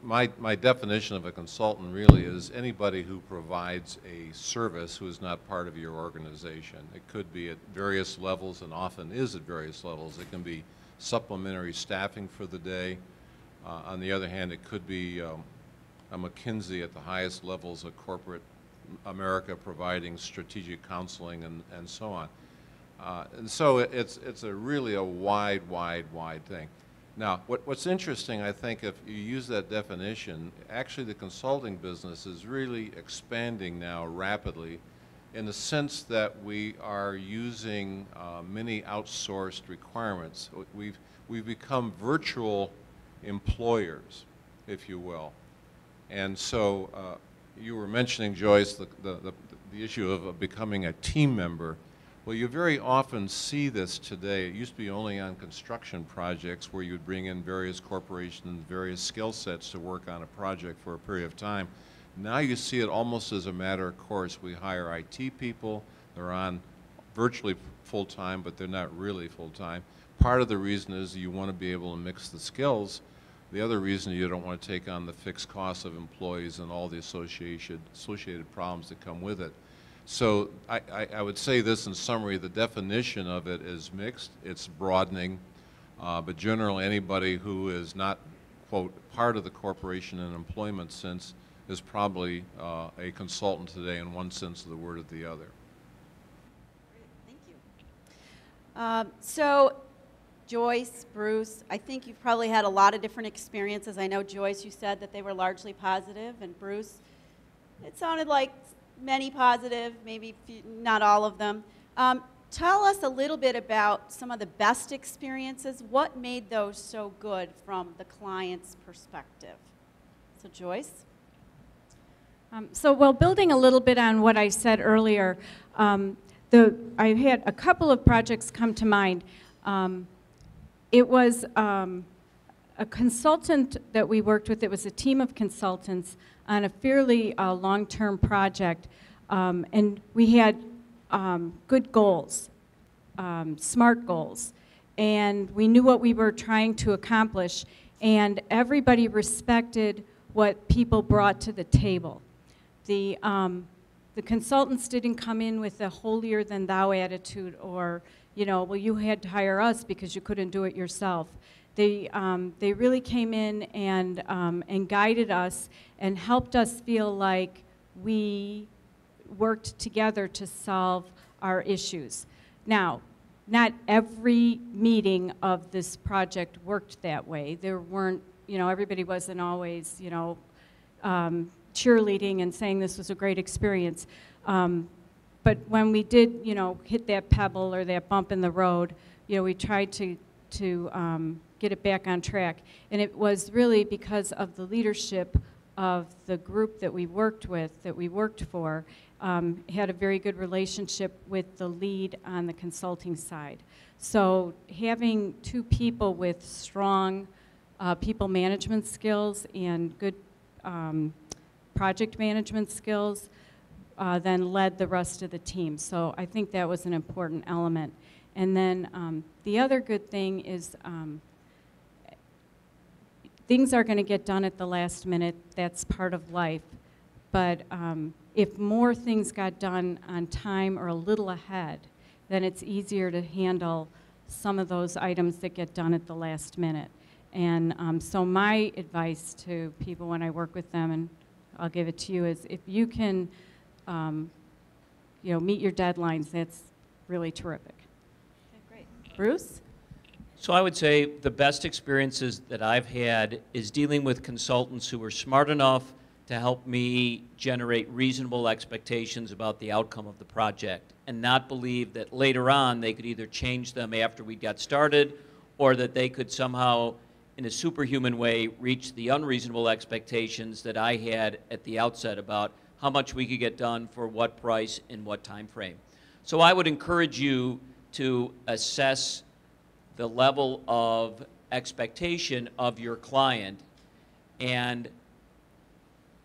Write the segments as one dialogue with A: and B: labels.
A: My definition of a consultant really is anybody who provides a service who is not part of your organization. It could be at various levels, and often is at various levels. It can be supplementary staffing for the day. On the other hand, it could be a McKinsey at the highest levels of corporate America providing strategic counseling and so on. And so it's really a wide thing. Now, what's interesting, I think, if you use that definition, actually the consulting business is really expanding now rapidly in the sense that we are using many outsourced requirements. We've become virtual employers, if you will. And so you were mentioning, Joyce, the issue of becoming a team member. Well, you very often see this today. It used to be only on construction projects where you'd bring in various corporations, various skill sets to work on a project for a period of time. Now you see it almost as a matter of course. We hire IT people. They're on virtually full-time, but they're not really full-time. Part of the reason is you want to be able to mix the skills. The other reason you don't want to take on the fixed costs of employees and all the associated problems that come with it. So I would say this in summary: the definition of it is mixed, it's broadening, but generally anybody who is not, quote, part of the corporation in an employment sense is probably a consultant today in one sense of the word or the other.
B: Great, thank you. So Joyce, Bruce, I think you've probably had a lot of different experiences. I know, Joyce, you said that they were largely positive, and Bruce, it sounded like many positive, maybe not all of them. Tell us a little bit about some of the best experiences. What made those so good from the client's perspective? So Joyce?
C: Well, building a little bit on what I said earlier, I had a couple of projects come to mind. It was a consultant that we worked with. It was a team of consultants on a fairly long-term project, and we had good goals, smart goals, and we knew what we were trying to accomplish, and everybody respected what people brought to the table. The consultants didn't come in with a holier-than-thou attitude, or, you know, well, you had to hire us because you couldn't do it yourself. They really came in and guided us and helped us feel like we worked together to solve our issues. Now, not every meeting of this project worked that way. There weren't, you know, everybody wasn't always, you know, cheerleading and saying this was a great experience. But when we did, you know, hit that pebble or that bump in the road, you know, we tried to get it back on track. And it was really because of the leadership of the group that we worked with, that we worked for, had a very good relationship with the lead on the consulting side. So having two people with strong people management skills and good project management skills then led the rest of the team. So I think that was an important element. And then the other good thing is things are going to get done at the last minute. That's part of life. But if more things got done on time or a little ahead, then it's easier to handle some of those items that get done at the last minute. And so my advice to people when I work with them, and I'll give it to you, is if you can you know, meet your deadlines, that's really terrific.
B: Okay, great. Bruce?
D: So I would say the best experiences that I've had is dealing with consultants who were smart enough to help me generate reasonable expectations about the outcome of the project and not believe that later on they could either change them after we got started or that they could somehow, in a superhuman way, reach the unreasonable expectations that I had at the outset about how much we could get done for what price in what time frame. So I would encourage you to assess the level of expectation of your client. And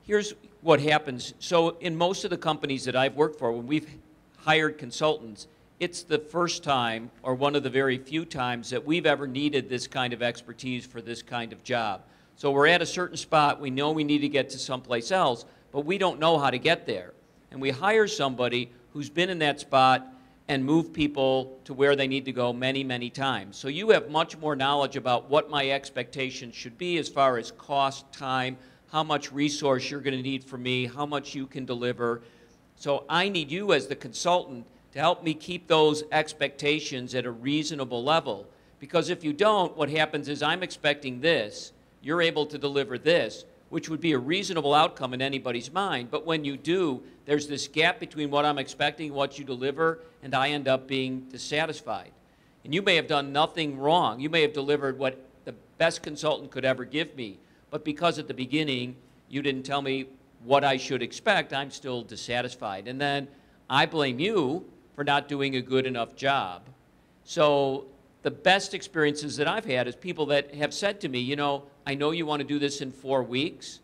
D: here's what happens. So in most of the companies that I've worked for, when we've hired consultants, it's the first time or one of the very few times that we've ever needed this kind of expertise for this kind of job. So we're at a certain spot, we know we need to get to someplace else, but we don't know how to get there. And we hire somebody who's been in that spot and moved people to where they need to go many, many times. So you have much more knowledge about what my expectations should be as far as cost, time, how much resource you're going to need from me, how much you can deliver. So I need you as the consultant to help me keep those expectations at a reasonable level. Because if you don't, what happens is I'm expecting this, you're able to deliver this, which would be a reasonable outcome in anybody's mind. But when you do, there's this gap between what I'm expecting, what you deliver, and I end up being dissatisfied. And you may have done nothing wrong. You may have delivered what the best consultant could ever give me. But because at the beginning you didn't tell me what I should expect, I'm still dissatisfied. And then I blame you for not doing a good enough job. So the best experiences that I've had is people that have said to me, you know, I know you want to do this in 4 weeks,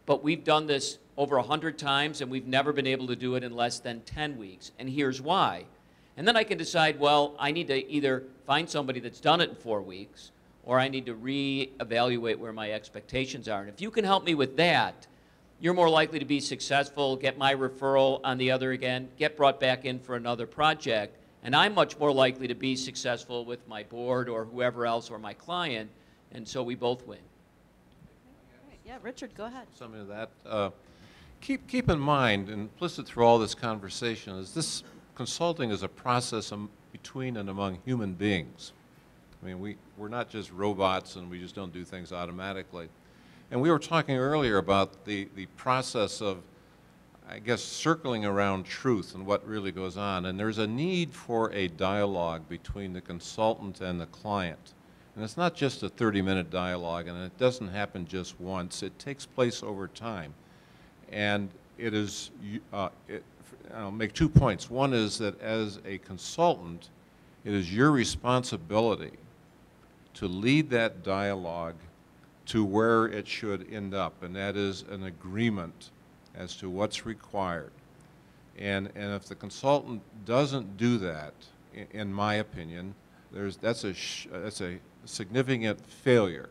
D: but we've done this over 100 times and we've never been able to do it in less than 10 weeks. And here's why. And then I can decide, well, I need to either find somebody that's done it in 4 weeks, or I need to reevaluate where my expectations are. And if you can help me with that, you're more likely to be successful, get my referral on the other again, get brought back in for another project, and I'm much more likely to be successful with my board or whoever else or my client, and so we both win.
B: Yeah, Richard, go ahead.
A: Something to that. Keep in mind, implicit through all this conversation, is this consulting is a process between and among human beings. I mean, we're not just robots and we just don't do things automatically. And we were talking earlier about the process of, I guess, circling around truth and what really goes on. And there's a need for a dialogue between the consultant and the client. And it's not just a 30-minute dialogue, and it doesn't happen just once. It takes place over time. And it is, I'll make 2 points. One is that as a consultant, it is your responsibility to lead that dialogue to where it should end up, and that is an agreement as to what's required. And if the consultant doesn't do that, in my opinion, that's a significant failure.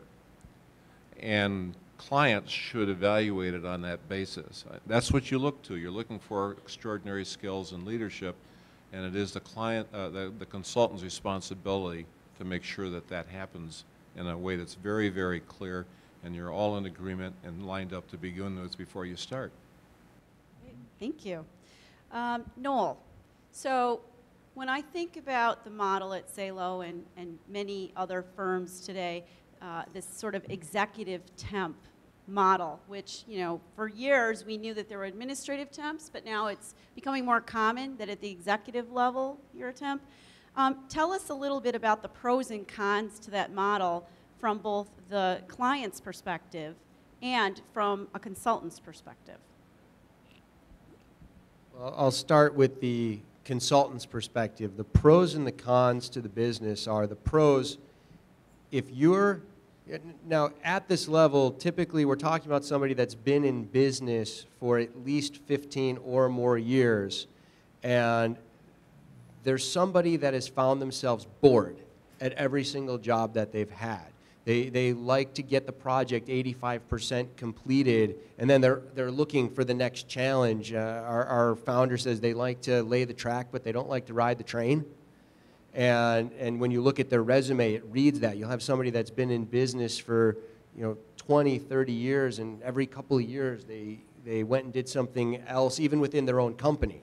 A: And clients should evaluate it on that basis. That's what you look to. You're looking for extraordinary skills and leadership, and it is the client, the consultant's responsibility to make sure that that happens in a way that's very, very clear, and you're all in agreement and lined up to begin with before you start.
B: Thank you. Noel, so when I think about the model at Salo and many other firms today, this sort of executive temp model, which, you know, for years we knew that there were administrative temps, but now it's becoming more common that at the executive level you're a temp. Tell us a little bit about the pros and cons to that model from both the client's perspective and from a consultant's perspective.
E: Well, I'll start with the consultant's perspective. The pros and the cons to the business are the pros. If you're, now at this level, typically we're talking about somebody that's been in business for at least 15 or more years, and there's somebody that has found themselves bored at every single job that they've had. They like to get the project 85% completed, and then they're looking for the next challenge. Our founder says they like to lay the track, but they don't like to ride the train. And when you look at their resume, it reads that. You'll have somebody that's been in business for 20, 30 years, and every couple of years they went and did something else, even within their own company.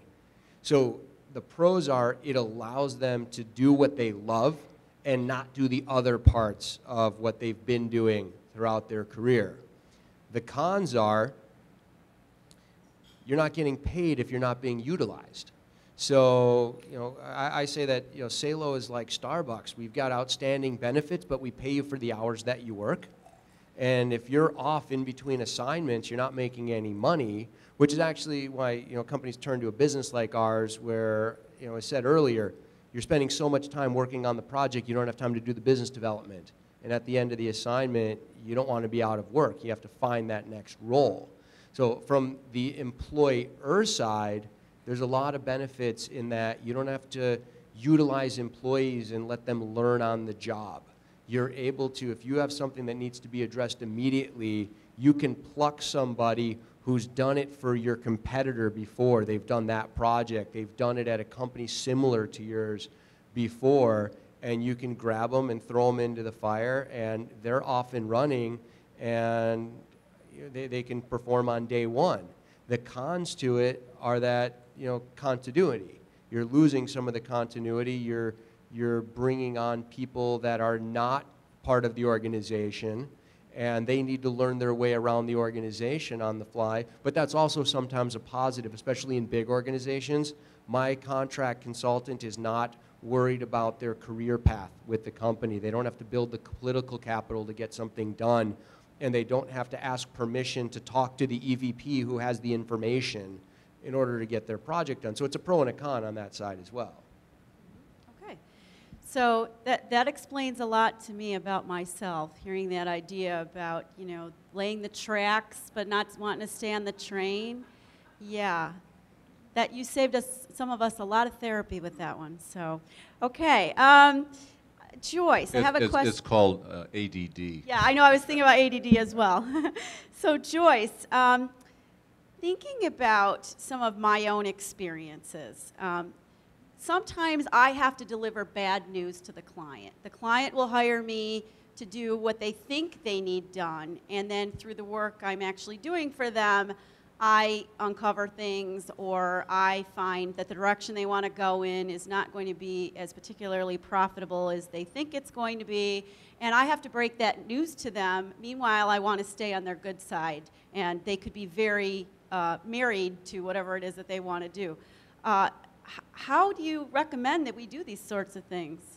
E: So the pros are it allows them to do what they love and not do the other parts of what they've been doing throughout their career. The cons are you're not getting paid if you're not being utilized. So, I say that, Salo is like Starbucks. We've got outstanding benefits, but we pay you for the hours that you work. And if you're off in between assignments, you're not making any money, which is actually why, companies turn to a business like ours where, I said earlier, you're spending so much time working on the project, you don't have time to do the business development. And at the end of the assignment, you don't want to be out of work. You have to find that next role. So from the employer side, there's a lot of benefits in that you don't have to utilize employees and let them learn on the job. you're able to, if you have something that needs to be addressed immediately, you can pluck somebody who's done it for your competitor before. They've done that project. They've done it at a company similar to yours before, and you can grab them and throw them into the fire, and they're off and running, and they can perform on day one. The cons to it are that, continuity. You're losing some of the continuity. You're bringing on people that are not part of the organization, and they need to learn their way around the organization on the fly. But that's also sometimes a positive, especially in big organizations. My contract consultant is not worried about their career path with the company. They don't have to build the political capital to get something done, and they don't have to ask permission to talk to the EVP who has the information in order to get their project done. So it's a pro and a con on that side as well.
B: Okay. So that explains a lot to me about myself, hearing that idea about, laying the tracks but not wanting to stay on the train. Yeah. That you saved some of us a lot of therapy with that one. So, okay. Joyce, I have a question.
A: It's called ADD.
B: Yeah, I know. I was thinking about ADD as well. So, Joyce, thinking about some of my own experiences, sometimes I have to deliver bad news to the client. The client will hire me to do what they think they need done, and then through the work I'm actually doing for them, I uncover things, or I find that the direction they want to go in is not going to be as particularly profitable as they think it's going to be, and I have to break that news to them. Meanwhile, I want to stay on their good side, and they could be very married to whatever it is that they want to do. How do you recommend that we do these sorts of things?